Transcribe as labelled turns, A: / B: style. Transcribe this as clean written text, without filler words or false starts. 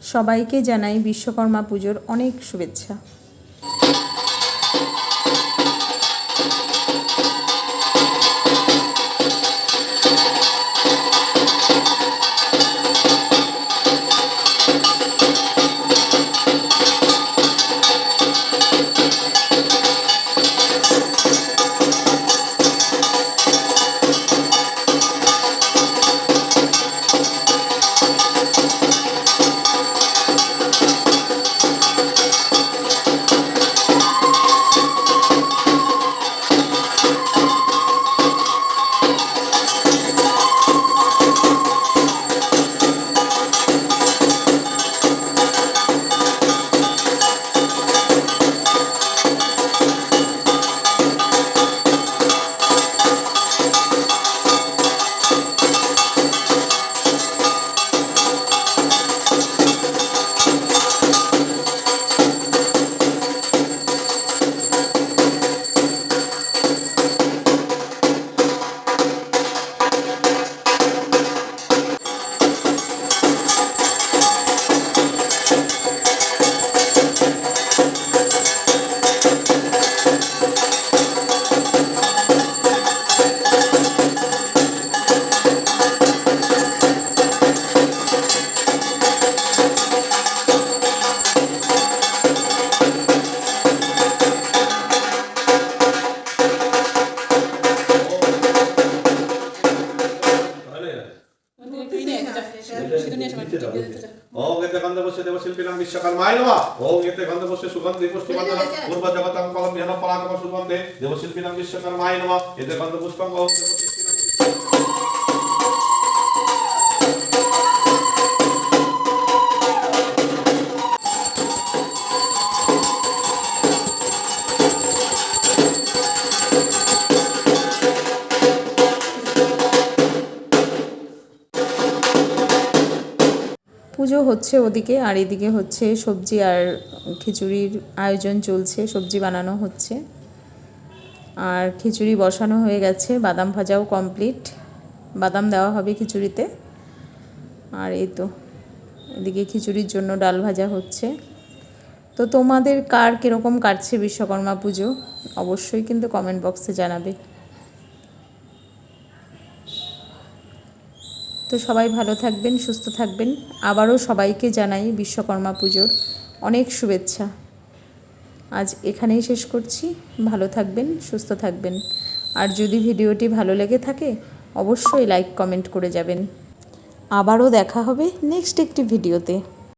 A: সবাইকে জানাই বিশ্বকর্মা পুজোর অনেক শুভেচ্ছা।
B: ओम एते गंधपुष्पे देवशिल्पिनां विश्वकर्माय नमः। ओम एते गंधपुष्पे सुगंधि पुष्टिवर्धनं पूर्वजगतं फलभ्यः परागम सुगन्धे देवशिल्पिनां विश्वकर्माय नमः। एते गंधपुष्पं ओम
A: পুজো হচ্ছে ওদিকে, আর এদিকে হচ্ছে সবজি আর খিচুড়ির আয়োজন চলছে। সবজি বানানো হচ্ছে আর খিচুড়ি বসানো হয়ে গেছে, বাদাম ভাজাও কমপ্লিট, বাদাম দেওয়া হবে খিচুড়িতে। আর এই তো এদিকে খিচুড়ির জন্য ডাল ভাজা হচ্ছে। তো তোমাদের কার কীরকম কাটছে বিশ্বকর্মা পুজো অবশ্যই কিন্তু কমেন্ট বক্সে জানাবে। তো সবাই ভালো থাকবেন, সুস্থ থাকবেন। আবারও সবাইকে জানাই বিশ্বকর্মা পুজোর অনেক শুভেচ্ছা। আজ এখানেই শেষ করছি। ভালো থাকবেন, সুস্থ থাকবেন। আর যদি ভিডিওটি ভালো লেগে থাকে অবশ্যই লাইক কমেন্ট করে যাবেন। আবারও দেখা হবে নেক্সট একটি ভিডিওতে।